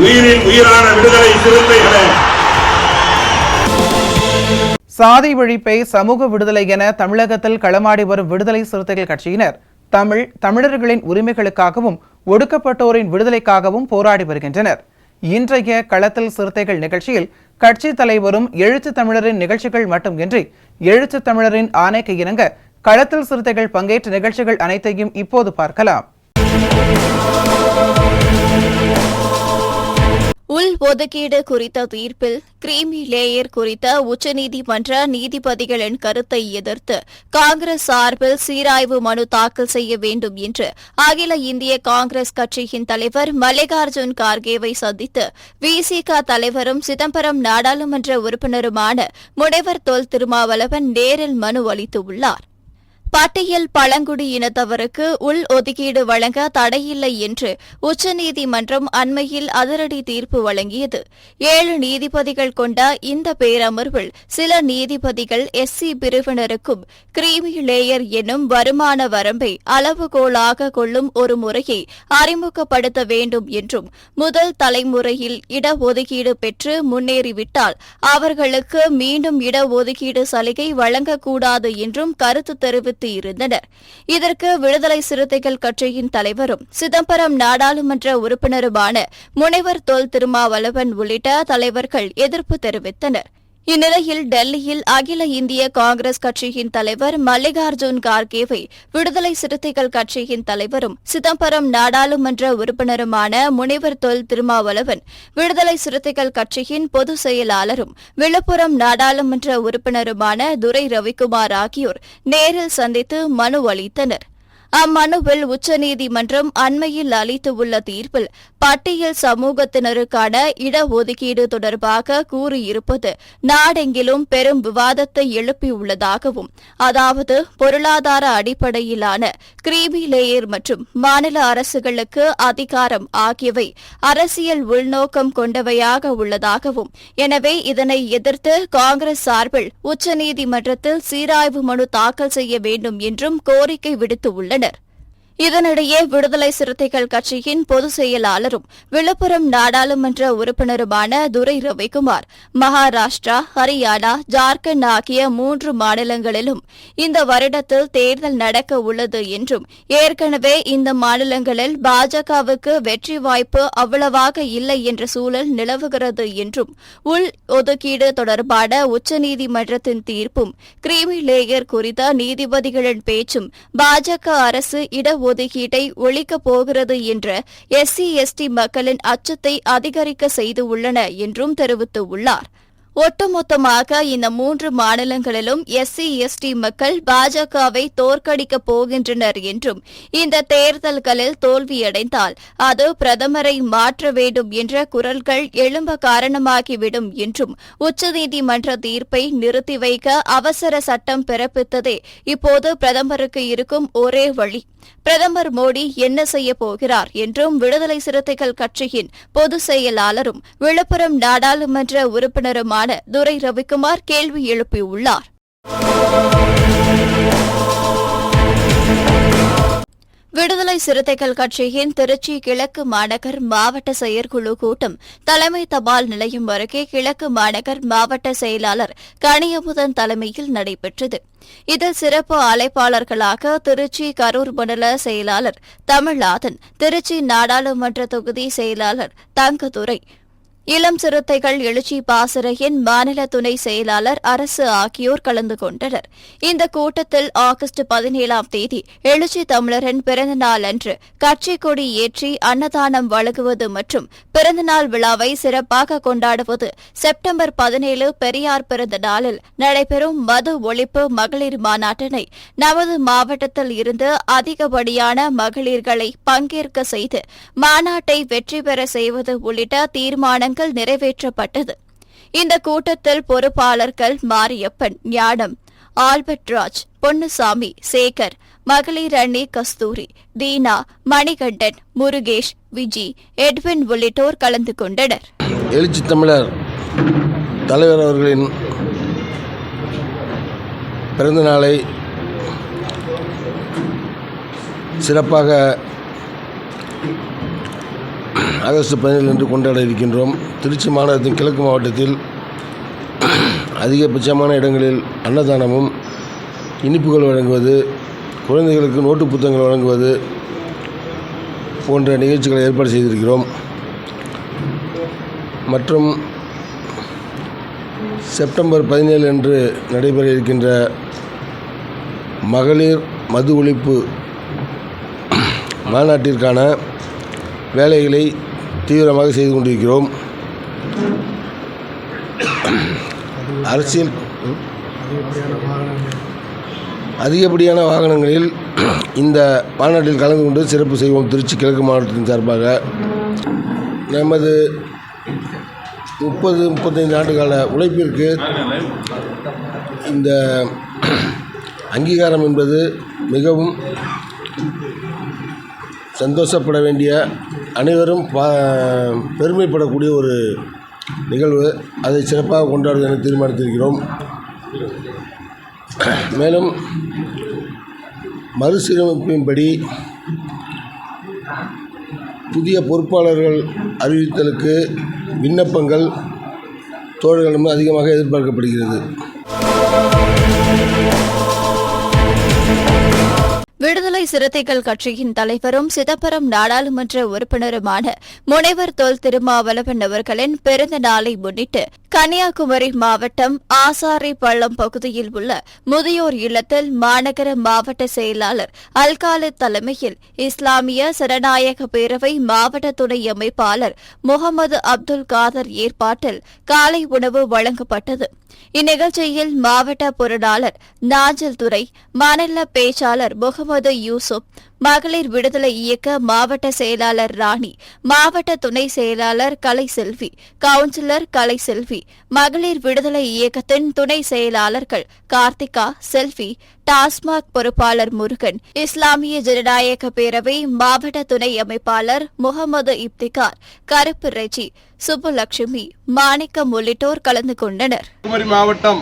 உயிரின் உயிரான விடுதலை சிறுத்தைகளே, சாதி ஒழிப்பை சமூக விடுதலை என தமிழகத்தில் களமாடி வரும் விடுதலை சிறுத்தைகள் கட்சியினர் தமிழர்களின் உரிமைகளுக்காகவும் ஒடுக்கப்பட்டோரின் விடுதலைக்காகவும் போராடி வருகின்றனர். இன்றைய களத்தில் சிறுத்தைகள் நிகழ்ச்சியில் கட்சி தலைவரும் எழுத்து தமிழரின் நிகழ்ச்சிகள் மட்டுமின்றி எழுத்து தமிழரின் ஆணைக்கு இணங்க களத்தில் சிறுத்தைகள் பங்கேற்ற நிகழ்ச்சிகள் அனைத்தையும் இப்போது பார்க்கலாம். உள் ஒதுக்கீடு குறித்த தீர்ப்பில் கிரீமி லேயர் குறித்த உச்சநீதிமன்ற நீதிபதிகளின் கருத்தை எதிர்த்து காங்கிரஸ் சார்பில் சீராய்வு மனு தாக்கல் செய்ய வேண்டும் என்று அகில இந்திய காங்கிரஸ் கட்சியின் தலைவர் மல்லிகார்ஜுன் கார்கேவை சந்தித்து விசிக தலைவரும் சிதம்பரம் நாடாளுமன்ற உறுப்பினருமான முனைவர் தொல் திருமாவளவன் நேரில் மனு அளித்துள்ளார். பட்டியல் பழங்குடியினத்தவருக்கு உள் ஒதுக்கீடு வழங்க தடையில்லை என்று உச்சநீதிமன்றம் அண்மையில் அதிரடி தீர்ப்பு வழங்கியது. 7 நீதிபதிகள் கொண்ட இந்த பேரமர்வில் சில நீதிபதிகள் எஸ்சி பிரிவினருக்கும் கிரீமி லேயர் என்னும் வருமான வரம்பை அளவுகோலாக கொள்ளும் ஒரு முறையை அறிமுகப்படுத்த வேண்டும் என்றும் முதல் தலைமுறையில் இடஒதுக்கீடு பெற்று முன்னேறிவிட்டால் அவர்களுக்கு மீண்டும் இடஒதுக்கீடு சலுகை வழங்கக்கூடாது என்றும் கருத்து தெரிவித்து இருந்தனர். இதற்கு விடுதலை சிறுத்தைகள் கட்சியின் தலைவரும் சிதம்பரம் நாடாளுமன்ற உறுப்பினருமான முனைவர் தொல் திருமாவளவன் உள்ளிட்ட தலைவர்கள் எதிர்ப்பு தெரிவித்தனர். இந்நிலையில் டெல்லியில் அகில இந்திய காங்கிரஸ் கட்சியின் தலைவர் மல்லிகார்ஜுன் கார்கேவை விடுதலை சிறுத்தைகள் கட்சியின் தலைவரும் சிதம்பரம் நாடாளுமன்ற உறுப்பினருமான முனைவர் தொல் திருமாவளவன், விடுதலை சிறுத்தைகள் கட்சியின் பொதுச் செயலாளரும் விழுப்புரம் நாடாளுமன்ற உறுப்பினருமான துரை ரவிக்குமார் ஆகியோர் நேரில் சந்தித்து மனு அளித்தனர். அம்மனுவில் உச்சநீதிமன்றம் அண்மையில் அளித்துள்ள தீர்ப்பில் பட்டியல் சமூகத்தினருக்கான இடஒதுக்கீடு தொடர்பாக கூறியிருப்பது நாடெங்கிலும் பெரும் விவாதத்தை எழுப்பியுள்ளதாகவும், அதாவது பொருளாதார அடிப்படையிலான கிரீமி லேயர் மற்றும் மாநில அரசுகளுக்கு அதிகாரம் ஆகியவை அரசியல் உள்நோக்கம் கொண்டவையாக உள்ளதாகவும், எனவே இதனை எதிர்த்து காங்கிரஸ் சார்பில் உச்சநீதிமன்றத்தில் சீராய்வு மனு தாக்கல் செய்ய வேண்டும் என்றும் கோரிக்கை விடுத்துள்ளனர். இதனிடையே விடுதலை சிறுத்தைகள் கட்சியின் பொதுச் செயலாளரும் விழுப்புரம் நாடாளுமன்ற உறுப்பினருமான துரை ரவிக்குமார், மகாராஷ்டிரா, ஹரியானா, ஜார்க்கண்ட் ஆகிய 3 மாநிலங்களிலும் இந்த வருடத்தில் தேர்தல் நடக்க உள்ளது என்றும், ஏற்கனவே இந்த மாநிலங்களில் பாஜகவுக்கு வெற்றி வாய்ப்பு அவ்வளவாக இல்லை என்ற சூழல் நிலவுகிறது என்றும், உள் ஒதுக்கீடு தொடர்பான உச்சநீதிமன்றத்தின் தீர்ப்பும் கிரீமி லேயர் குறித்த நீதிபதிகளின் பேச்சும் பாஜக அரசு ஒதுக்கீட்டை ஒழிக்கப் போகிறது என்ற எஸ்சி எஸ்டி மக்களின் அச்சத்தை அதிகரிக்க செய்துள்ளன என்றும் தெரிவித்துள்ளார். ஒட்டுமொத்தமாக இந்த 3 மாநிலங்களிலும் எஸ்சி எஸ்டி மக்கள் பாஜகவை தோற்கடிக்கப் போகின்றனர் என்றும், இந்த தேர்தல்களில் தோல்வியடைந்தால் அது பிரதமரை மாற்ற வேண்டும் என்ற குரல்கள் எழும்ப காரணமாகிவிடும் என்றும், உச்சநீதிமன்ற தீர்ப்பை நிறுத்தி வைக்க அவசர சட்டம் பிறப்பித்ததே இப்போது பிரதமருக்கு இருக்கும் ஒரே வழி. பிரதமர் மோடி என்ன செய்ய போகிறார் என்றும் விடுதலை சிறுத்தைகள் கட்சியின் பொதுச் செயலாளரும் விழுப்புரம் நாடாளுமன்ற உறுப்பினருமான துரை ரவிக்குமார் கேள்வி எழுப்பியுள்ளார். விடுதலை சிறுத்தைகள் கட்சியின் திருச்சி கிழக்கு மாநகர் மாவட்ட செயற்குழு கூட்டம் தலைமை தபால் நிலையம் அருகே கிழக்கு மாநகர் மாவட்ட செயலாளர் கனியமுதன் தலைமையில் நடைபெற்றது. இதில் சிறப்பு அழைப்பாளர்களாக திருச்சி கரூர் மண்டல செயலாளர் தமிழ்நாதன், திருச்சி நாடாளுமன்ற தொகுதி செயலாளர் தங்கதுரை, இளம் சிறுத்தைகள் எழுச்சி பாசறையின் மாநில துணை செயலாளர் அரசு ஆகியோர் கலந்து கொண்டனர். இந்த கூட்டத்தில் ஆகஸ்ட் 17ஆம் தேதி எழுச்சி தமிழரின் பிறந்த நாள் அன்று கட்சி கொடி ஏற்றி அன்னதானம் வழங்குவது மற்றும் பிறந்தநாள் விழாவை சிறப்பாக கொண்டாடுவது, செப்டம்பர் 17 பெரியார் பிறந்த நாளில் நடைபெறும் மது ஒழிப்பு மகளிர் மாநாட்டினை நமது மாவட்டத்தில் இருந்து அதிகப்படியான மகளிர்களை பங்கேற்க செய்து மாநாட்டை வெற்றி பெற செய்வது உள்ளிட்ட தீர்மானங்கள் நிறைவேற்றப்பட்டது. இந்த கூட்டத்தில் பொறுப்பாளர்கள் மாரியப்பன், ஞானம், ஆல்பர்ட் ராஜ், பொன்னுசாமி, சேகர், மகளிர் அணி கஸ்தூரி, தீனா, மணிகண்டன், முருகேஷ், விஜி, எட்வின் உள்ளிட்டோர் கலந்து கொண்டனர். எழுச்சி தமிழர் தலைவர் அவர்களின் பிறந்த நாளை சிறப்பாக ஆகஸ்ட் 17 அன்று கொண்டாட இருக்கின்றோம். திருச்சி மாநகரத்தின் கிழக்கு மாவட்டத்தில் அதிகபட்சமான இடங்களில் அன்னதானமும், இனிப்புகள் வழங்குவது, குழந்தைகளுக்கு நோட்டு புத்தகங்கள் வழங்குவது போன்ற நிகழ்ச்சிகளை ஏற்பாடு செய்திருக்கிறோம். மற்றும் செப்டம்பர் 17 அன்று நடைபெற இருக்கின்ற மகளிர் மது ஒழிப்பு மாநாட்டிற்கான வேலைகளை தீவிரமாக செய்து கொண்டிருக்கிறோம். அரசியல் அதிகப்படியான வாகனங்களில் இந்த மாநாட்டில் கலந்து கொண்டு சிறப்பு செய்வோம். திருச்சி கிழக்கு மாவட்டத்தின் சார்பாக நமது 30-35 ஆண்டுகால உழைப்பிற்கு இந்த அங்கீகாரம் என்பது மிகவும் சந்தோஷப்பட வேண்டிய, அனைவரும் பெருமைப்படக்கூடிய ஒரு நிகழ்வு. அதை சிறப்பாக கொண்டாடுவது என தீர்மானித்திருக்கிறோம். மேலும் மறுசீரமைப்பின்படி புதிய பொறுப்பாளர்கள் அறிவித்தலுக்கு விண்ணப்பங்கள் தோழர்களிடம் அதிகமாக எதிர்பார்க்கப்படுகிறது. விடுதலை சிறுத்தைகள் கட்சியின் தலைவரும் சிதம்பரம் நாடாளுமன்ற உறுப்பினருமான முனைவர் தொல் திருமாவளவன் அவர்களின் பிறந்த நாளை முன்னிட்டு கன்னியாகுமரி மாவட்டம் ஆசாரிப்பள்ளம் பகுதியில் உள்ள முதியோர் இல்லத்தில் மாநகர மாவட்ட செயலாளர் அல்காலித் தலைமையில் இஸ்லாமிய சனநாயக பேரவை மாவட்ட துணை அமைப்பாளர் முகமது அப்துல் காதர் ஏற்பாட்டில் காலை உணவு வழங்கப்பட்டது. இந்நிகழ்ச்சியில் மாவட்ட பொருளாளர் நாஜல் துரை, மாநில பேச்சாளர் முகமது யூசுப், மகளிர் விடுதலை இயக்க மாவட்ட செயலாளர் ராணி, மாவட்ட துணை செயலாளர் கலைசெல்வி, கவுன்சிலர் கலைசெல்வி, மகளிர் விடுதலை இயக்கத்தின் துணை செயலாளர்கள் கார்த்திகா, செல்வி, டாஸ்மாக் பொறுப்பாளர் முருகன், இஸ்லாமிய ஜனநாயக பேரவை மாவட்ட துணை அமைப்பாளர் முகமது இப்திகார், கருப்பு ரெஜி, சுப்புலட்சுமி, மாணிக்கம் உள்ளிட்டோர் கலந்து கொண்டனர். கன்னியாகுமரி மாவட்டம்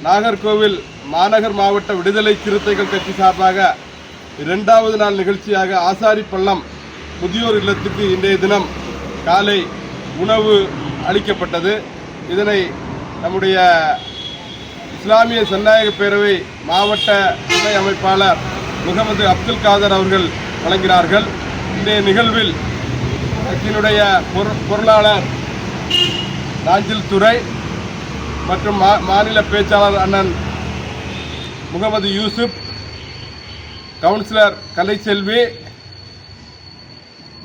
நாகர்கோவில் மாநகர் மாவட்ட விடுதலை சிறுத்தைகள் கட்சி சார்பாக 2வது நாள் நிகழ்ச்சியாக ஆசாரிப்பள்ளம் முதியோர் இல்லத்துக்கு இன்றைய தினம் காலை உணவு அளிக்கப்பட்டது. இதனை நம்முடைய இஸ்லாமிய ஜனநாயக பேரவை மாவட்ட துணை அமைப்பாளர் முகமது அப்துல் காதர் அவர்கள் வழங்கினார்கள். இன்றைய நிகழ்வில் கட்சியினுடைய பொருளாளர் நாஞ்சில் துரை மற்றும் மாநில பேச்சாளர் அண்ணன் முகமது யூசுப், கவுன்சிலர் கலைசெல்வி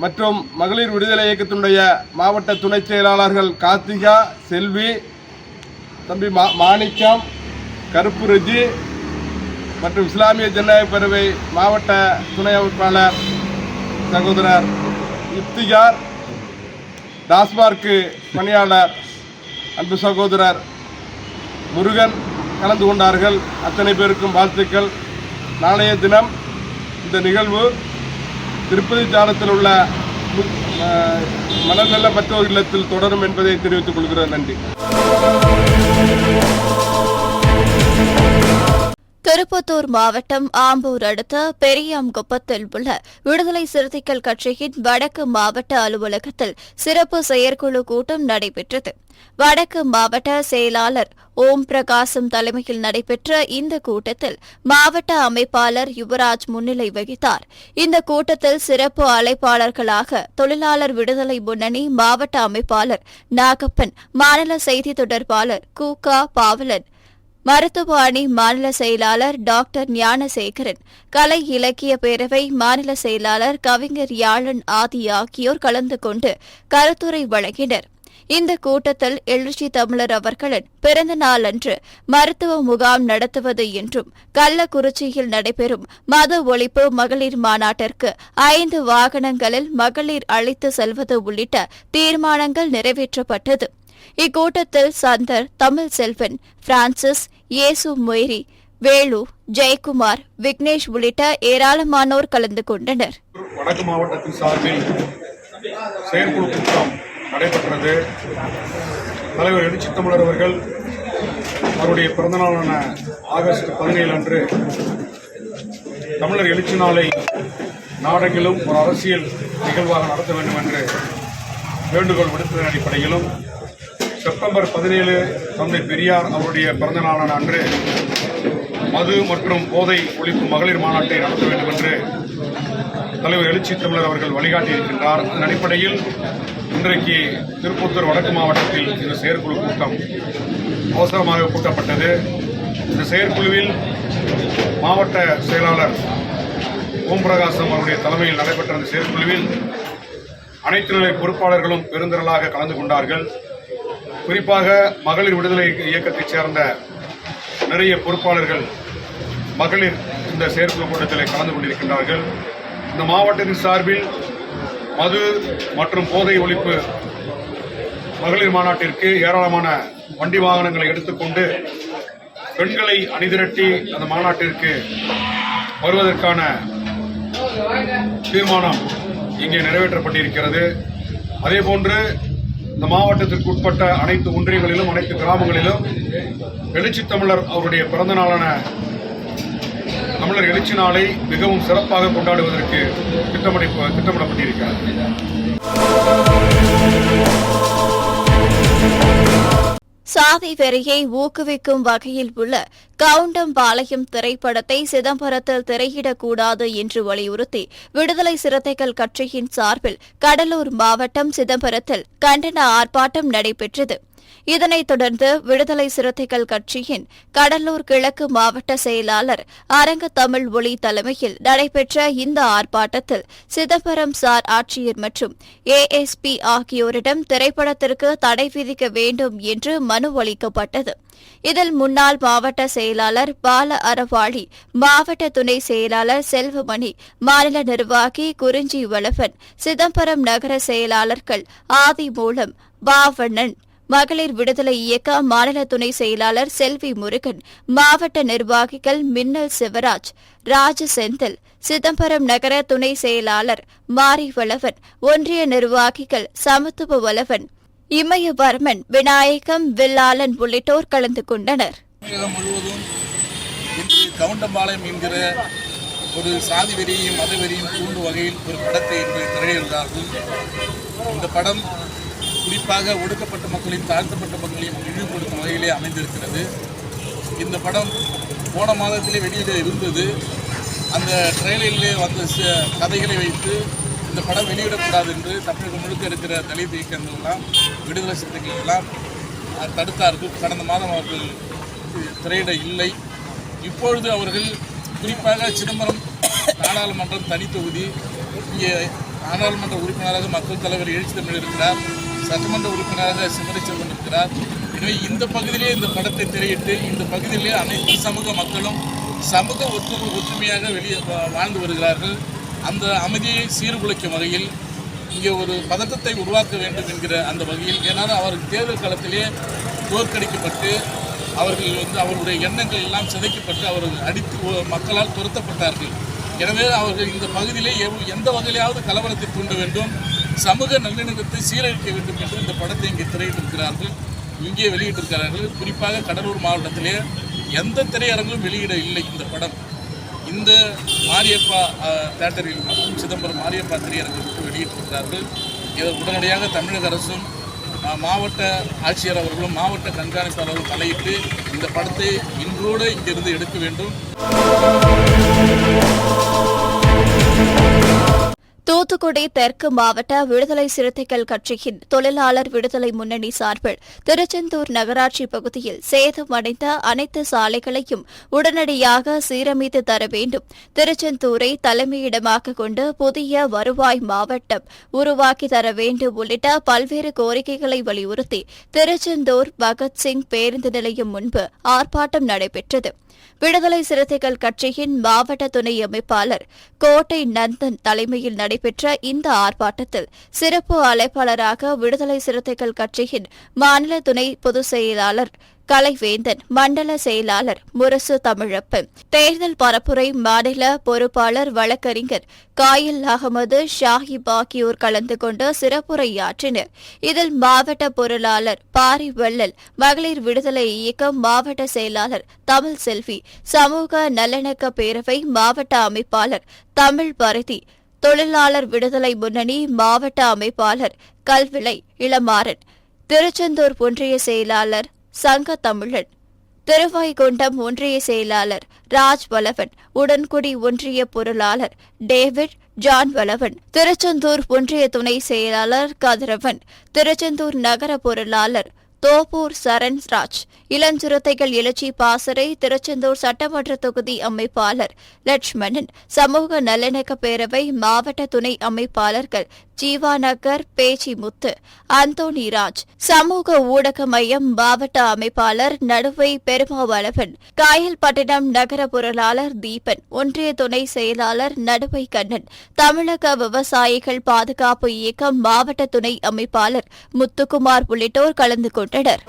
மற்றும் மகளிர் விடுதலை இயக்கத்தினுடைய மாவட்ட துணை செயலாளர்கள் கார்த்திகா, செல்வி, தம்பி மாணிக்கம், கருப்பு ரெஜி மற்றும் இஸ்லாமிய ஜனநாயக பேரவை மாவட்ட துணை அமைப்பாளர் சகோதரர் இப்திகார், டாஸ்மார்க்கு பணியாளர் அன்பு சகோதரர் முருகன் கலந்து கொண்டார்கள். அத்தனை பேருக்கும் வாழ்த்துக்கள். நாளைய தினம் இந்த நிகழ்வு திருப்பதி சாலத்தில் உள்ள மனநல மற்றொரு இல்லத்தில் தொடரும் என்பதை தெரிவித்துக் கொள்கிறேன். நன்றி. திருப்பத்தூர் மாவட்டம் ஆம்பூர் அடுத்த பெரியாம்குப்பத்தில் உள்ள விடுதலை சிறுத்தைகள் கட்சியின் வடக்கு மாவட்ட அலுவலகத்தில் சிறப்பு செயற்குழு கூட்டம் நடைபெற்றது. வடக்கு மாவட்ட செயலாளர் ஓம் பிரகாசம் தலைமையில் நடைபெற்ற இந்த கூட்டத்தில் மாவட்ட அமைப்பாளர் யுவராஜ் முன்னிலை வகித்தார். இந்த கூட்டத்தில் சிறப்பு அழைப்பாளர்களாக தொழிலாளர் விடுதலை முன்னணி மாவட்ட அமைப்பாளர் நாகப்பன், மாநில செய்தி தொடர்பாளர் கு.க. பாவலன், மருத்துவ அணி மாநில செயலாளர் டாக்டர் ஞானசேகரன், கலை இலக்கிய பேரவை மாநில செயலாளர் கவிஞர் யாழன் ஆதி ஆகியோர் கலந்து கொண்டு கருத்துரை வழங்கினர். இந்த கூட்டத்தில் எழுச்சி தமிழர் அவர்களின் பிறந்த நாளன்று மருத்துவ முகாம் நடத்துவது என்றும், கள்ளக்குறிச்சியில் நடைபெறும் மது ஒழிப்பு மகளிர் மாநாட்டிற்கு 5 வாகனங்களில் மகளிர் அழைத்து செல்வது உள்ளிட்ட தீர்மானங்கள் நிறைவேற்றப்பட்டது. இக்கூட்டத்தில் சந்தர், தமிழ் செல்வன், பிரான்சிஸ், இயேசு மொய்ரி, வேலு, ஜெயக்குமார், விக்னேஷ் உள்ளிட்ட ஏராளமானோர் கலந்து கொண்டனர். வடக்கு மாவட்டத்தின் சார்பில் செயற்குழு கூட்டம் நடைபெற்றது. தலைவர் எழுச்சி தமிழர் அவர்கள் அவருடைய பிறந்தநாளான ஆகஸ்ட் 17 அன்று தமிழர் எழுச்சி நாளை நாடெங்கிலும் ஒரு அரசியல் நிகழ்வாக நடத்த வேண்டும் என்று வேண்டுகோள் விடுத்ததன் அடிப்படையிலும், செப்டம்பர் 17 தந்தை பெரியார் அவருடைய பிறந்த நாளான அன்று மது மற்றும் போதை ஒழிப்பு மகளிர் மாநாட்டை நடத்த வேண்டும் என்று தலைவர் எழுச்சி தமிழர் அவர்கள் வழிகாட்டியிருக்கின்றார். அதன் அடிப்படையில் இன்றைக்கு திருப்பத்தூர் வடக்கு மாவட்டத்தில் இந்த செயற்குழு கூட்டம் அவசரமாக கூட்டப்பட்டது. இந்த செயற்குழுவில் மாவட்ட செயலாளர் ஓம் பிரகாசம் அவருடைய தலைமையில் நடைபெற்ற இந்த செயற்குழுவில் அனைத்து நிலை பொறுப்பாளர்களும் பெருந்திரளாக கலந்து கொண்டார்கள். குறிப்பாக மகளிர் விடுதலை இயக்கத்தைச் சேர்ந்த நிறைய பொறுப்பாளர்கள் மகளிர் இந்த செயற்குழு கூட்டத்தில் கலந்து கொண்டிருக்கின்றார்கள். இந்த மாவட்டத்தின் சார்பில் மது மற்றும் போதை ஒழிப்பு மகளிர் மாநாட்டிற்கு ஏராளமான வண்டி வாகனங்களை எடுத்துக்கொண்டு பெண்களை அணிதிரட்டி அந்த மாநாட்டிற்கு வருவதற்கான தீர்மானம் இங்கே நிறைவேற்றப்பட்டிருக்கிறது. அதேபோன்று இந்த மாவட்டத்திற்கு உட்பட்ட அனைத்து ஒன்றியங்களிலும் அனைத்து கிராமங்களிலும் எழுச்சி தமிழர் அவருடைய பிறந்த நாளான தமிழர் எழுச்சி நாளை மிகவும் சிறப்பாக கொண்டாடுவதற்கு திட்டமிடப்பட்டிருக்கிறது. சாதி வெறியை ஊக்குவிக்கும் வகையில் உள்ள கவுண்டம்பாளையம் திரைப்படத்தை சிதம்பரத்தில் திரையிடக்கூடாது என்று வலியுறுத்தி விடுதலை சிறுத்தைகள் கட்சியின் சார்பில் கடலூர் மாவட்டம் சிதம்பரத்தில் கண்டன ஆர்ப்பாட்டம் நடைபெற்றது. இதனைத் தொடர்ந்து விடுதலை சிறுத்தைகள் கட்சியின் கடலூர் கிழக்கு மாவட்ட செயலாளர் அரங்க தமிழ் ஒளி தலைமையில் நடைபெற்ற இந்த ஆர்ப்பாட்டத்தில் சிதம்பரம் சார் ஆட்சியர் மற்றும் ஏஎஸ்பி ஆகியோரிடம் திரைப்படத்திற்கு தடை விதிக்க வேண்டும் என்று மனு அளிக்கப்பட்டது. இதில் முன்னாள் மாவட்ட செயலாளர் பால அறவாளி, மாவட்ட துணை செயலாளர் செல்வமணி, மாநில நிர்வாகி குறிஞ்சி வளவன், சிதம்பரம் நகர செயலாளர்கள் ஆதிமூலம், பாவண்ணன், மகளிர் விடுதலை இயக்க மாநில துணை செயலாளர் செல்வி முருகன், மாவட்ட நிர்வாகிகள் மின்னல் சிவராஜ், ராஜ செந்தில், சிதம்பரம் நகர துணை செயலாளர் மாரிவளவன், ஒன்றிய நிர்வாகிகள் சமத்துவ வளவன், இமயவர்மன், விநாயகம், வில்லாளன் உள்ளிட்டோர் கலந்து கொண்டனர். முழுவதும் இன்று கவுண்டம்பாளையம் என்கிற ஒரு சாதி வெறியையும் மத வெறியும் தூண்டும் வகையில் ஒரு படத்தை இன்று திரையிடுகிறார்கள். இந்த படம் குறிப்பாக ஒடுக்கப்பட்ட மக்களையும் தாழ்த்தப்பட்ட மக்களையும் இழிவுபடுத்தும் வகையிலே அமைந்திருக்கிறது. இந்த படம் போன மாதத்திலே வெளியிட இருந்தது. அந்த ட்ரெயிலரிலே வந்த கதைகளை வைத்து இந்த படம் வெளியிடக்கூடாது என்று தமிழகம் முழுக்க இருக்கிற தலித் இயக்கங்கள்லாம் விடுதலை சிறுத்தைகள் எல்லாம் தடுத்தார்கள். கடந்த மாதம் அவர்கள் திரையிட இல்லை. இப்பொழுது அவர்கள் குறிப்பாக சிதம்பரம் நாடாளுமன்றம் தனித்தொகுதி, இங்கே நாடாளுமன்ற உறுப்பினராக மக்கள் தலைவர் எழுச்சி தமிழ் இருக்கிறார், சட்டமன்ற உறுப்பினராக சிவரிச்செல்வன் இருக்கிறார். எனவே இந்த பகுதியிலே இந்த படத்தை திரையிட்டு இந்த பகுதியிலே அனைத்து சமூக மக்களும் சமூக ஒற்றுமையாக வெளியே வாழ்ந்து வருகிறார்கள். அந்த அமைதியை சீர்குலைக்கும் வகையில் இங்கே ஒரு பதட்டத்தை உருவாக்க வேண்டும் என்கிற அந்த வகையில், ஏன்னா அவர்கள் தேர்தல் காலத்திலே தோற்கடிக்கப்பட்டு அவர்கள் அவருடைய எண்ணங்கள் எல்லாம் சிதைக்கப்பட்டு அவர்கள் அடித்து மக்களால் துரத்தப்பட்டார்கள். எனவே அவர்கள் இந்த பகுதியிலே எந்த வகையிலாவது கலவரத்தை தூண்ட வேண்டும், சமூக நல்லிணக்கத்தை சீரழிக்க வேண்டும் என்று இந்த படத்தை இங்கே திரையிட்டிருக்கிறார்கள், இங்கே வெளியிட்டிருக்கிறார்கள். குறிப்பாக கடலூர் மாவட்டத்திலே எந்த திரையரங்கிலும் வெளியிட இல்லை இந்த படம். இந்த மாரியப்பா தியேட்டரில் மட்டும் சிதம்பரம் மாரியப்பா திரையரங்கில் மட்டும் வெளியிட்டிருக்கிறார்கள். இதை உடனடியாக தமிழக அரசும் மாவட்ட ஆட்சியர் அவர்களும் மாவட்ட கண்காணிப்பாளர்களும் தலையிட்டு இந்த படத்தை இன்றோடு இங்கிருந்து எடுக்க வேண்டும். தூத்துக்குடி தெற்கு மாவட்ட விடுதலை சிறுத்தைகள் கட்சியின் தொழிலாளர் விடுதலை முன்னணி சார்பில் திருச்செந்தூர் நகராட்சி பகுதியில் சேதமடைந்த அனைத்து சாலைகளையும் உடனடியாக சீரமைத்து தர வேண்டும், திருச்செந்தூரை தலைமையிடமாக கொண்டு புதிய வருவாய் மாவட்டம் உருவாக்கி தர வேண்டும் உள்ளிட்ட பல்வேறு கோரிக்கைகளை வலியுறுத்தி திருச்செந்தூர் பகத்சிங் பேருந்து நிலையம் முன்பு ஆர்ப்பாட்டம் நடைபெற்றது. விடுதலை சிறுத்தைகள் கட்சியின் மாவட்ட துணை அமைப்பாளர் கோட்டை நந்தன் தலைமையில் நடைபெற்ற இந்த ஆர்ப்பாட்டத்தில் சிறப்பு அழைப்பாளராக விடுதலை சிறுத்தைகள் கட்சியின் மாநில துணை பொதுச் செயலாளர் கலைவேந்தன், மண்டல செயலாளர் முரசு தமிழப்பன், தேர்தல் பரப்புரை மாநில பொறுப்பாளர் வழக்கறிஞர் காயில் அகமது ஷாஹிப் ஆகியோர் கலந்து கொண்டு சிறப்புரையாற்றினர். இதில் மாவட்ட பொருளாளர் பாரி வள்ளல், மகளிர் விடுதலை இயக்கம் மாவட்ட செயலாளர் தமிழ் செல்வி, சமூக நல்லிணக்க பேரவை மாவட்ட அமைப்பாளர் தமிழ் பரதி, தொழிலாளர் விடுதலை முன்னணி மாவட்ட அமைப்பாளர் கல்விளை இளமாறன், திருச்செந்தூர் ஒன்றிய செயலாளர் சங்க தமிழன், திருவாய்குண்டம் ஒன்றிய செயலாளர் ராஜ் வலவன், உடன்குடி ஒன்றிய பொருளாளர் டேவிட் ஜான் வலவன், திருச்செந்தூர் ஒன்றிய துணை செயலாளர் கதிரவன், திருச்செந்தூர் நகர பொருளாளர் தோப்பூர் சரண்ராஜ், இளஞ்சிறுத்தைகள் எழுச்சி பாசறை திருச்செந்தூர் சட்டமன்ற தொகுதி அமைப்பாளர் லட்சுமணன், சமூக நல்லிணக்க பேரவை மாவட்ட துணை அமைப்பாளர்கள் ஜீவாநகர் பேச்சிமுத்து, அந்தோணிராஜ், சமூக ஊடக மையம் மாவட்ட அமைப்பாளர் நடுவை பெருமாவளவன், காயல்பட்டினம் நகர பொருளாளர் தீபன், ஒன்றிய துணை செயலாளர் நடுவை கண்ணன், தமிழக விவசாயிகள் பாதுகாப்பு இயக்கம் மாவட்ட துணை அமைப்பாளர் முத்துக்குமார் உள்ளிட்டோர் கலந்து கொண்டனர்.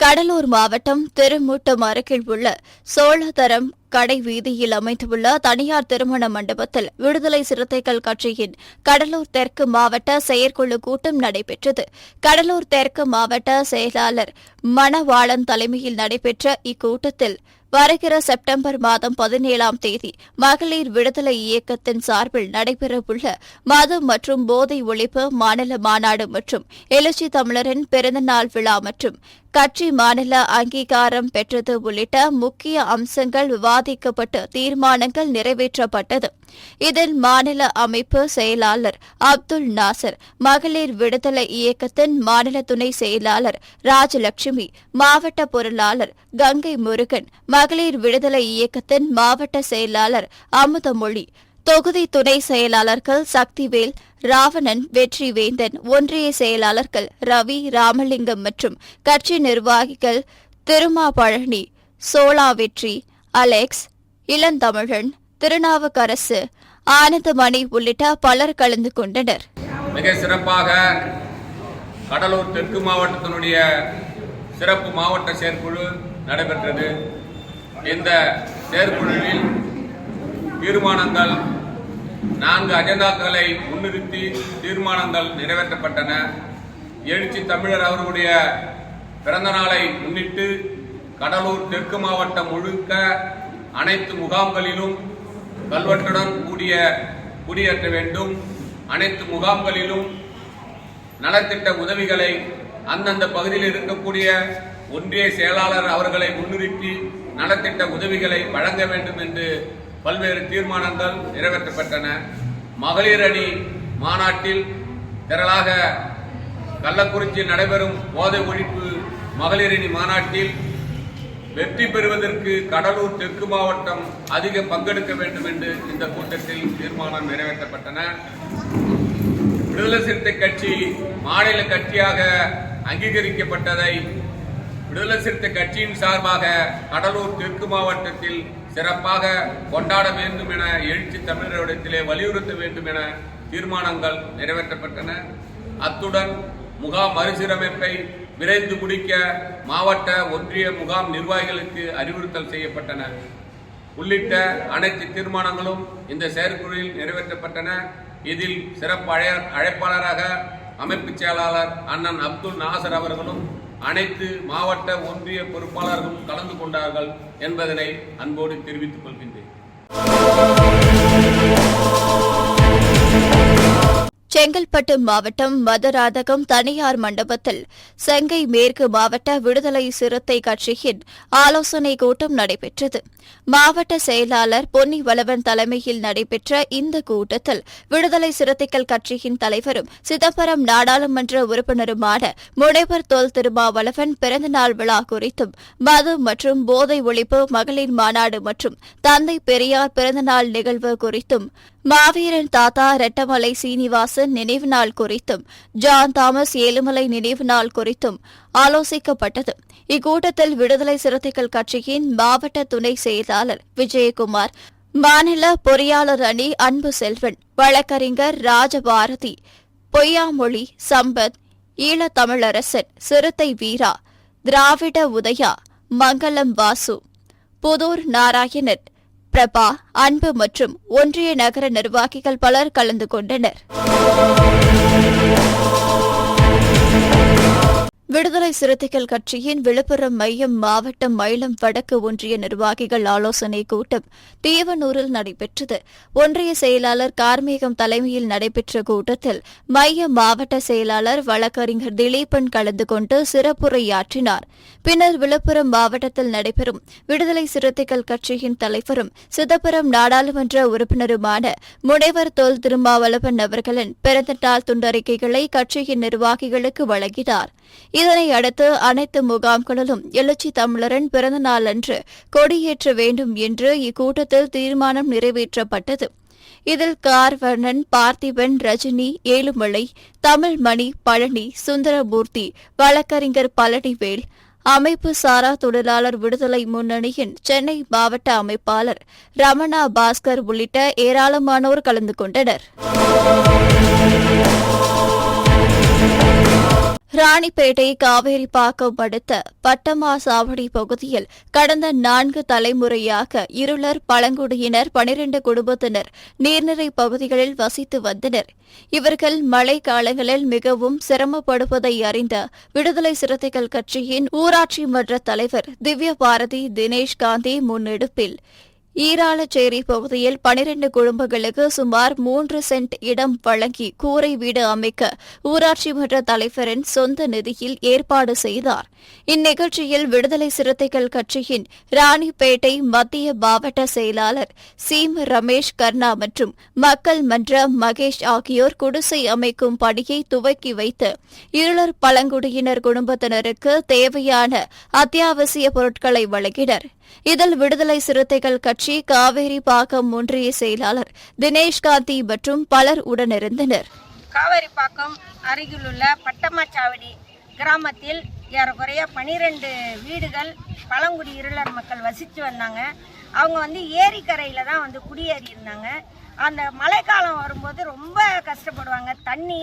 கடலூர் மாவட்டம் திருமூட்டம் அருகில் உள்ள சோழதரம் கடை வீதியில் அமைந்துள்ள தனியார் திருமண மண்டபத்தில் விடுதலை சிறுத்தைகள் கட்சியின் கடலூர் தெற்கு மாவட்ட செயற்குழு கூட்டம் நடைபெற்றது. கடலூர் தெற்கு மாவட்ட செயலாளர் மணவாளன் தலைமையில் நடைபெற்ற இக்கூட்டத்தில் வருகிற செப்டம்பர் மாதம் 17ஆம் தேதி மகளிர் விடுதலை இயக்கத்தின் சார்பில் நடைபெறவுள்ள மது மற்றும் போதை ஒழிப்பு மாநில மாநாடு மற்றும் எழுச்சி தமிழரின் பிறந்தநாள் விழா மற்றும் கட்சி மாநில அங்கீகாரம் பெற்றது உள்ளிட்ட முக்கிய அம்சங்கள் விவாதிக்கப்பட்டு தீர்மானங்கள் நிறைவேற்றப்பட்டது. இதில் மாநில அமைப்பு செயலாளர் அப்துல் நாசர், மகளிர் விடுதலை இயக்கத்தின் மாநில துணை செயலாளர் ராஜலட்சுமி, மாவட்ட பொருளாளர் கங்கை முருகன், மகளிர் விடுதலை இயக்கத்தின் மாவட்ட செயலாளர் அமுதமொழி, தொகுதி துணை செயலாளர்கள் சக்திவேல், ராவணன், வெற்றிவேந்தன், ஒன்றிய செயலாளர்கள் ரவி, ராமலிங்கம் மற்றும் கட்சி நிர்வாகிகள் திருமாபழனி, சோலா வெற்றி, அலெக்ஸ், இளந்தமிழன், திருநாவுக்கரசு, ஆனந்தமணி உள்ளிட்ட பலர் கலந்து கொண்டனர். மிக சிறப்பாக கடலூர் தெற்கு மாவட்டத்தினுடைய சிறப்பு மாவட்ட செயற்குழு நடைபெற்றது. இந்த செயற்குழுவில் தீர்மானங்கள் 4 அஜெண்டாக்களை முன்னிறுத்தி தீர்மானங்கள் நிறைவேற்றப்பட்டன. எழுச்சி தமிழர் அவர்களுடைய பிறந்த நாளை முன்னிட்டு கடலூர் தெற்கு மாவட்டம் முழுக்க அனைத்து முகாம்களிலும் கல்வெட்டுடன் கூடிய குடியேற்ற வேண்டும். அனைத்து முகாம்களிலும் நலத்திட்ட உதவிகளை அந்தந்த பகுதியில் இருக்கக்கூடிய ஒன்றிய செயலாளர் அவர்களை முன்னிறுத்தி நலத்திட்ட உதவிகளை வழங்க வேண்டும் என்று பல்வேறு தீர்மானங்கள் நிறைவேற்றப்பட்டன. மகளிர் அணி மாநாட்டில் திரளாக கள்ளக்குறிச்சியில் நடைபெறும் போதை ஒழிப்பு மகளிர் அணி மாநாட்டில் வெற்றி பெறுவதற்கு கடலூர் தெற்கு மாவட்டம் அதிக பங்கெடுக்க வேண்டும் என்று இந்த கூட்டத்தில் தீர்மானம் நிறைவேற்றப்பட்டன. விடுதலை சிறுத்தை கட்சி மாநில கட்சியாக அங்கீகரிக்கப்பட்டதை விடுதலை சிறுத்தை கட்சியின் சார்பாக கடலூர் தெற்கு மாவட்டத்தில் சிறப்பாக கொண்டாட வேண்டும் என எழுச்சி தமிழரிடத்திலே வலியுறுத்த வேண்டும் என தீர்மானங்கள் நிறைவேற்றப்பட்டன. அத்துடன் முகாம் மறுசீரமைப்பை விரைந்து முடிக்க மாவட்ட ஒன்றிய முகாம் நிர்வாகிகளுக்கு அறிவுறுத்தல் செய்யப்பட்டன. உள்ளிட்ட அனைத்து தீர்மானங்களும் இந்த செயற்குழுவில் நிறைவேற்றப்பட்டன. இதில் சிறப்பு அழைப்பாளராக அமைப்பு செயலாளர் அண்ணன் அப்துல் நாசர் அவர்களும், அனைத்து மாவட்ட ஒன்றிய பொறுப்பாளர்களும் கலந்து கொண்டார்கள் என்பதனை அன்போடு தெரிவித்துக் கொள்கின்றேன். செங்கல்பட்டு மாவட்டம் மதுராந்தகம் தனியார் மண்டபத்தில் செங்கை மேற்கு மாவட்ட விடுதலை சிறுத்தை கட்சியின் ஆலோசனைக் கூட்டம் நடைபெற்றது. மாவட்ட செயலாளர் பொன்னி வளவன் தலைமையில் நடைபெற்ற இந்த கூட்டத்தில் விடுதலை சிறுத்தைகள் கட்சியின் தலைவரும் சிதம்பரம் நாடாளுமன்ற உறுப்பினருமான முனைவர் தொல் திருமாவளவன் பிறந்தநாள் விழா குறித்தும், மது மற்றும் போதை ஒழிப்பு மகளிர் மாநாடு மற்றும் தந்தை பெரியார் பிறந்தநாள் நிகழ்வு குறித்தும், மாவீரன் தாத்தா ரெட்டமலை சீனிவாசன் நினைவு நாள் குறித்தும், ஜான் தாமஸ் ஏழுமலை நினைவு நாள் குறித்தும் ஆலோசிக்கப்பட்டது. இக்கூட்டத்தில் விடுதலை சிறுத்தைகள் கட்சியின் மாவட்ட துணை செயலாளர் விஜயகுமார், மாநில பொறியாளர் அணி அன்பு செல்வன், வழக்கறிஞர் ராஜபாரதி, பொய்யாமொழி சம்பத், ஈழத்தமிழரசன், சிறுத்தை வீரா, திராவிட உதயா, மங்களம் வாசு, புதூர் நாராயணன், பிரபா, அன்பு மற்றும் ஒன்றிய நகர நிர்வாகிகள் பலர் கலந்து கொண்டனர். விடுதலை சிறுத்தைகள் கட்சியின் விழுப்புரம் மையம் மாவட்டம் மயிலம் வடக்கு ஒன்றிய நிர்வாகிகள் ஆலோசனைக் கூட்டம் தீவனூரில் நடைபெற்றது. ஒன்றிய செயலாளர் கார்மேகம் தலைமையில் நடைபெற்ற கூட்டத்தில் மைய மாவட்ட செயலாளர் வழக்கறிஞர் திலீபன் கலந்து கொண்டு சிறப்புரையாற்றினார். பின்னர் விழுப்புரம் மாவட்டத்தில் நடைபெறும் விடுதலை சிறுத்தைகள் கட்சியின் தலைவரும் சிதம்பரம் நாடாளுமன்ற உறுப்பினருமான முனைவர் தொல் திருமாவளவன் அவர்களின் பிறந்தநாள் துண்டறிக்கைகளை கட்சியின் நிர்வாகிகளுக்கு வழங்கினார். இதனை அடுத்து அனைத்து முகாம்களிலும் எழுச்சி தமிழரின் பிறந்த நாள் அன்று கொடியேற்ற வேண்டும் என்று இக்கூட்டத்தில் தீர்மானம் நிறைவேற்றப்பட்டது. இதில் கார்வர்ணன், பார்த்திபன், ரஜினி, ஏழுமலை, தமிழ்மணி, பழனி, சுந்தரமூர்த்தி, வழக்கறிஞர் பழனிவேல், அமைப்பு சாரா தொழிலாளர் விடுதலை முன்னணியின் சென்னை மாவட்ட அமைப்பாளர் ரமணா பாஸ்கர் உள்ளிட்ட ஏராளமானோர் கலந்து கொண்டனர். ராணிப்பேட்டை காவேரிப்பாக்கம் அடுத்த பட்டமாசாவடி பகுதியில் கடந்த 4 தலைமுறையாக இருளர், பழங்குடியினர் 12 குடும்பத்தினர் நீர்நிலை பகுதிகளில் வசித்து வந்தனர். இவர்கள் மழை காலங்களில் மிகவும் சிரமப்படுவதை அறிந்த விடுதலை சிறுத்தைகள் கட்சியின் ஊராட்சி மன்ற தலைவர் திவ்ய பாரதி தினேஷ் காந்தி முன்னெடுப்பில் ஈராளச்சேரி பகுதியில் 12 குடும்பங்களுக்கு சுமார் 3 சென்ட் இடம் வழங்கி கூரை வீடு அமைக்க ஊராட்சி மன்ற தலைவரின் சொந்த நிதியில் ஏற்பாடு செய்தார். இந்நிகழ்ச்சியில் விடுதலை சிறுத்தைகள் கட்சியின் ராணிப்பேட்டை மத்திய மாவட்ட செயலாளர் சீம் ரமேஷ் கர்ணா மற்றும் மக்கள் மன்ற மகேஷ் ஆகியோர் குடிசை அமைக்கும் பணியை துவக்கி வைத்து இருளர் பழங்குடியினர் குடும்பத்தினருக்கு தேவையான அத்தியாவசிய பொருட்களை வழங்கினர். இதில் விடுதலை சிறுத்தைகள் கட்சி காவேரிப்பாக்கம் ஒன்றிய செயலாளர் தினேஷ் காந்தி மற்றும் பலர் உடனிருந்தனர். காவேரிப்பாக்கம் அருகிலுள்ள பட்டமாச்சாவடி கிராமத்தில் ஏறக்குறைய 12 வீடுகள் பழங்குடி இருளர் மக்கள் வசித்து வந்தாங்க. அவங்க ஏரிக்கரையில் தான் குடியேறி இருந்தாங்க. அந்த மழைக்காலம் வரும்போது ரொம்ப கஷ்டப்படுவாங்க. தண்ணி,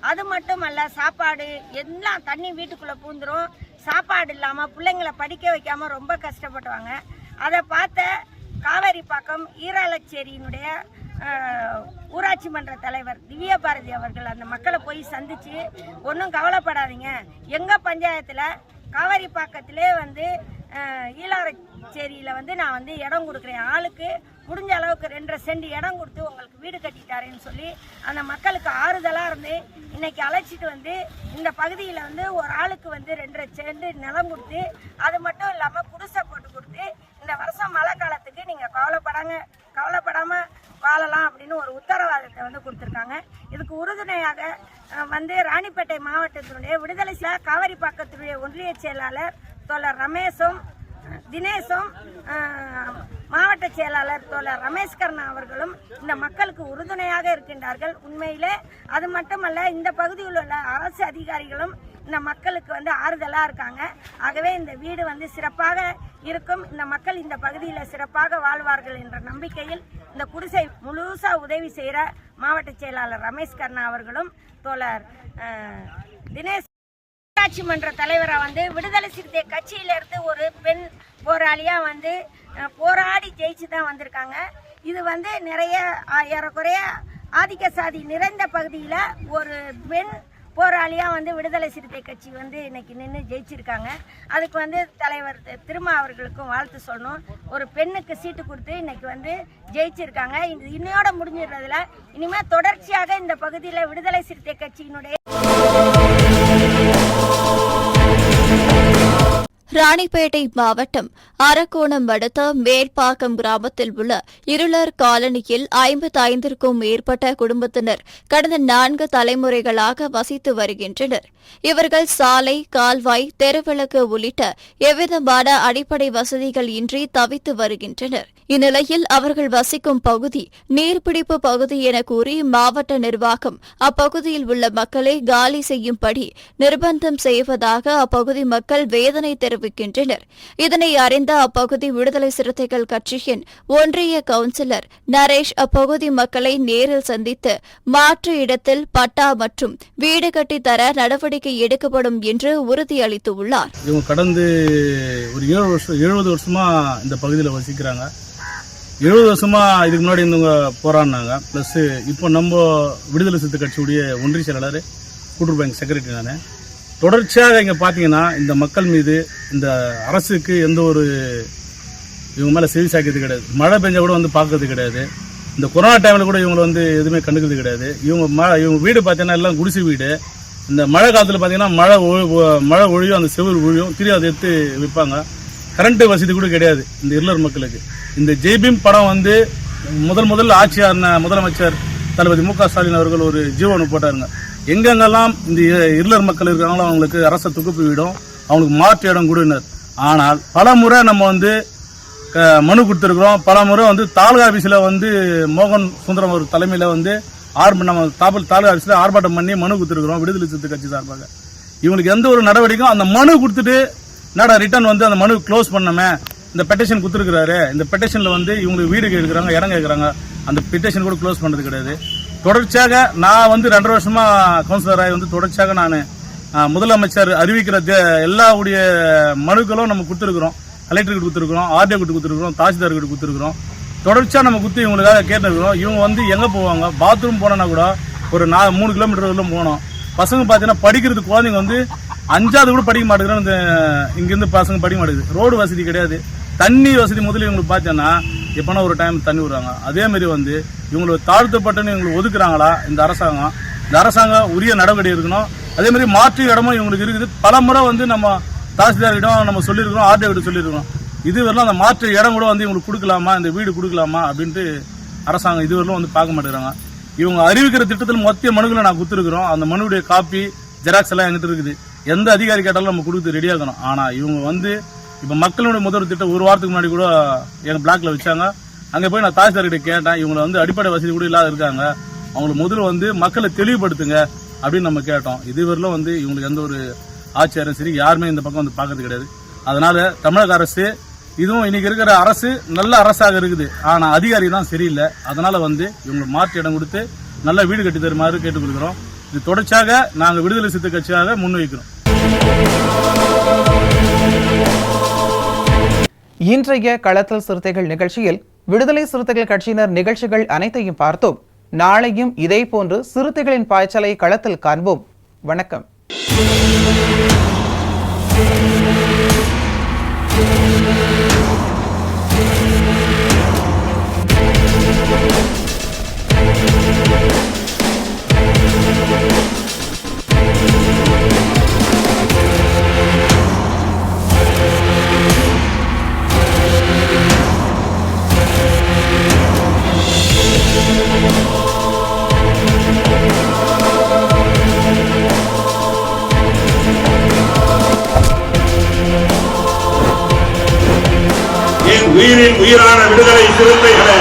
அது மட்டும் அல்ல சாப்பாடு, எல்லாம் தண்ணி வீட்டுக்குள்ளே பூந்துடும். சாப்பாடு இல்லாமல் பிள்ளைங்களை படிக்க வைக்காமல் ரொம்ப கஷ்டப்படுவாங்க. அதை பார்த்த காவேரிப்பாக்கம் ஈராளச்சேரியினுடைய ஊராட்சி மன்ற தலைவர் திவ்ய பாரதி அவர்கள் அந்த மக்களை போய் சந்தித்து, ஒன்றும் கவலைப்படாதீங்க, எங்கள் பஞ்சாயத்தில் காவேரிப்பாக்கத்திலே ஈராளச்சேரியில் நான் இடம் கொடுக்குறேன், ஆளுக்கு முடிஞ்ச அளவுக்கு 2.5 சென்ட் இடம் கொடுத்து உங்களுக்கு வீடு கட்டிட்டாரேன்னு சொல்லி அந்த மக்களுக்கு ஆறுதலாக இருந்து இன்னைக்கு அழைச்சிட்டு இந்த பகுதியில் ஒரு ஆளுக்கு 2.5 சென்ட் நிலம் கொடுத்து, அது மட்டும் இல்லாமல் குடிசை போட்டு கொடுத்து, இந்த வருஷம் மழை காலத்துக்கு நீங்கள் கவலைப்படாமல் வாழலாம் அப்படின்னு ஒரு உத்தரவாதத்தை கொடுத்துருக்காங்க. இதுக்கு உறுதுணையாக ராணிப்பேட்டை மாவட்டத்தினுடைய விடுதலை காவேரிப்பாக்கத்தினுடைய ஒன்றிய செயலாளர் தோழர் ரமேஷும் தினேஷும் மாவட்ட செயலாளர் தோழர் ரமேஷ் கர்ணா அவர்களும் இந்த மக்களுக்கு உறுதுணையாக இருக்கின்றார்கள். உண்மையிலே அது மட்டுமல்ல, இந்த பகுதியில் உள்ள அரசு அதிகாரிகளும் இந்த மக்களுக்கு ஆறுதலாக இருக்காங்க. ஆகவே இந்த வீடு சிறப்பாக இருக்கும், இந்த மக்கள் இந்த பகுதியில் சிறப்பாக வாழ்வார்கள் என்ற நம்பிக்கையில் இந்த குடிசை முழுசா உதவி செய்கிற மாவட்ட செயலாளர் ரமேஷ் கர்ணா அவர்களும் தோழர் தினேஷ் ஊராட்சி மன்ற தலைவரை விடுதலை சிறுத்தை கட்சியிலிருந்து ஒரு பெண் போராளியா போராடி ஜெயிச்சு தான் வந்திருக்காங்க. இது நிறைய ஏறக்குறைய ஆதிக்க சாதி நிறைந்த பகுதியில் ஒரு பெண் போராளியாக வந்து விடுதலை சிறுத்தை கட்சி வந்து இன்னைக்கு நின்று ஜெயிச்சிருக்காங்க. அதுக்கு வந்து தலைவர் திருமா அவர்களுக்கும் வாழ்த்து சொல்லணும். ஒரு பெண்ணுக்கு சீட்டு கொடுத்து இன்னைக்கு வந்து ஜெயிச்சிருக்காங்க. இன்னையோட முடிஞ்சிடுறதுல இனிமேல் தொடர்ச்சியாக இந்த பகுதியில் விடுதலை சிறுத்தை கட்சியினுடைய ராணிப்பேட்டை மாவட்டம் அரக்கோணம் அடுத்த மேல்பாக்கம் கிராமத்தில் உள்ள இருளர் காலனியில் 55க்கும் மேற்பட்ட குடும்பத்தினர் கடந்த 4 தலைமுறைகளாக வசித்து வருகின்றனர். இவர்கள் சாலை, கால்வாய், தெருவிளக்கு உள்ளிட்ட எவ்விதமான அடிப்படை வசதிகள் இன்றி தவித்து வருகின்றனர். இந்நிலையில் அவர்கள் வசிக்கும் பகுதி நீர்பிடிப்பு பகுதி என கூறி மாவட்ட நிர்வாகம் அப்பகுதியில் உள்ள மக்களை காலி செய்யும்படி நிர்பந்தம் செய்வதாக அப்பகுதி மக்கள் வேதனை தெரிவிக்கின்றனர். இதனை அறிந்த அப்பகுதி விடுதலை சிறுத்தைகள் கட்சியின் ஒன்றிய கவுன்சிலர் நரேஷ் அப்பகுதி மக்களை நேரில் சந்தித்து மாற்று இடத்தில் பட்டா மற்றும் வீடு கட்டித்தர நடவடிக்கை எடுக்கப்படும் என்று உறுதியளித்துள்ளார். இவங்க கடந்து ஒரு 70 வருஷமா இந்த பகுதியில் வசிக்கிறாங்க. 70 வருஷமா இதுக்கு முன்னாடி இருந்தவங்க போராடினாங்க. ப்ளஸ் இப்போ நம்ம விடுதலை சிறுத்தை கட்சியுடைய ஒன்றிய செயலாளர், கூட்டுறவு பேங்க் செக்ரட்டரி நான். தொடர்ச்சியாக இங்கே பார்த்தீங்கன்னா இந்த மக்கள் மீது இந்த அரசுக்கு எந்த ஒரு இவங்க மேலே செவி சாய்க்கிறது கிடையாது. மழை பெஞ்சா கூட வந்து பார்க்கறது கிடையாது. இந்த கொரோனா டைமில் கூட இவங்களை வந்து எதுவுமே கண்டுக்கிறது கிடையாது. இவங்க வீடு பார்த்தீங்கன்னா எல்லாம் குடிசை வீடு. இந்த மழை காலத்தில் பார்த்தீங்கன்னா மழை ஒழியும், அந்த செவ்வறு ஒழியும், திரும்பி அதை எடுத்து விற்பாங்க. கரண்ட் வசதி கூட கிடையாது இந்த இருளர் மக்களுக்கு. இந்த ஜெய்பீம் படம் வந்து முதல் ஆட்சியாளர் முதலமைச்சர் தளபதி மு க ஸ்டாலின் அவர்கள் ஒரு ஜீவனை போட்டாருங்க. எங்கெங்கெல்லாம் இந்த இருளர் மக்கள் இருக்காங்களோ அவங்களுக்கு அரச தொகுப்பு வீடும், அவங்களுக்கு மாற்று இடம் கொடுனர். ஆனால் பல முறை நம்ம வந்து மனு கொடுத்துருக்குறோம். பல முறை வந்து தாலுகா ஆஃபீஸில் வந்து மோகன் சுந்தரம் ஒரு தலைமையில் வந்து நம்ம தாலுகா ஆஃபீஸில் ஆர்ப்பாட்டம் பண்ணி மனு கொடுத்துருக்குறோம் விடுதலை சிறுத்தை கட்சி சார்பாக. இவங்களுக்கு எந்த ஒரு நடவடிக்கையும் அந்த மனு கொடுத்துட்டு ரிட்டர்ன் வந்து அந்த மனு க்ளோஸ் பண்ணமே, இந்த பெட்டிஷன் கொடுத்துருக்காரு, இந்த பெட்டிஷனில் வந்து இவங்களுக்கு வீடு கேட்குறாங்க, இடம் கேட்குறாங்க, அந்த பெட்டிஷன் கூட க்ளோஸ் பண்ணுறது கிடையாது. தொடர்ச்சியாக நான் வந்து 2.5 வருஷமா கவுன்சிலராக வந்து தொடர்ச்சியாக நான் முதலமைச்சர் அறிவிக்கிற எல்லாவுடைய மனுக்களும் நம்ம கொடுத்துருக்குறோம். கலெக்டர்கிட்ட கொடுத்துருக்குறோம், ஆர்டிஓ கிட்ட கொடுத்துருக்குறோம், தாசில்தார்கிட்ட கொடுத்துருக்குறோம். தொடர்ச்சியாக நம்ம கொடுத்து இவங்களுக்காக கேட்டுருக்குறோம். இவங்க வந்து எங்கே போவாங்க, பாத்ரூம் போனோன்னா கூட ஒரு 3 கிலோமீட்டர் வரலும் போனோம். பசங்க பார்த்தீங்கன்னா படிக்கிறது, குழந்தைங்க வந்து 5வது கூட படிக்க மாட்டேங்கிறாங்க. இங்கேருந்து பசங்க படிக்க மாட்டேங்குது. ரோடு வசதி கிடையாது, தண்ணி வசதி முதல்ல இவங்களுக்கு பார்த்தீங்கன்னா எப்போனா ஒரு டைம் தண்ணி விடுறாங்க. அதேமாரி வந்து இவங்களுக்கு தாழ்த்தப்பட்டன்னு இவங்களுக்கு ஒதுக்குறாங்களா இந்த அரசாங்கம்? இந்த அரசாங்கம் உரிய நடவடிக்கை இருக்கணும். அதேமாதிரி மாற்று இடமும் இவங்களுக்கு இருக்குது. பல முறை வந்து நம்ம தாசில்தாரிடம் நம்ம சொல்லியிருக்கிறோம், ஆர்டிஓ கிட்ட சொல்லியிருக்கிறோம். இதுவரையிலும் அந்த மாற்று இடம் கூட வந்து இவங்களுக்கு கொடுக்கலாமா, இந்த வீடு கொடுக்கலாமா அப்படின்ட்டு அரசாங்கம் இதுவரையிலும் வந்து பார்க்க மாட்டேங்கிறாங்க. இவங்க அறிவிக்கிற திட்டத்தில் மொத்த மனுக்களை நான் கொடுத்துருக்குறோம். அந்த மனுடைய காப்பி ஜெராக்ஸ் எல்லாம் எங்கிட்ட இருக்குது. எந்த அதிகாரி கேட்டாலும் நம்ம கொடுத்து ரெடியாகணும். ஆனால் இவங்க வந்து இப்போ மக்களுடைய முதல் திட்டம் 1 வாரத்துக்கு முன்னாடி கூட எங்கள் பிளாக்ல வச்சாங்க. அங்கே போய் நான் தாசில்தார்கிட்ட கேட்டேன். இவங்களை வந்து அடிப்படை வசதி கூட இல்லாத இருக்காங்க, அவங்களுக்கு முதல்ல வந்து மக்களை தெளிவுபடுத்துங்க அப்படின்னு நம்ம கேட்டோம். இதுவரையிலும் வந்து இவங்களுக்கு எந்த ஒரு ஆட்சியாரும் சரி யாருமே இந்த பக்கம் வந்து பார்க்கறது கிடையாது. அதனால தமிழக அரசு இதுவும் இன்னைக்கு இருக்கிற அரசு நல்ல அரசாக இருக்குது, ஆனால் அதிகாரி தான் சரியில்லை. அதனால வந்து இவங்களுக்கு மாற்று இடம் கொடுத்து நல்ல வீடு கட்டி தருமாறு கேட்டுக்கொள்கிறோம். இது தொடர்ச்சியாக நாங்கள் விடுதலை சிறுத்தை கட்சியாக முன்வைக்கிறோம். இன்றைய களத்தல் சிறுத்தைகள் நிகழ்ச்சியில் விடுதலை சிறுத்தைகள் கட்சியினர் நிகழ்ச்சிகள் அனைத்தையும் பார்த்தோம். நாளையும் இதேபோன்று சிறுத்தைகளின் பாய்ச்சலை களத்தில் காண்போம். வணக்கம். உயிரின் உயிரான விடுதலை சிறுத்தைகளே,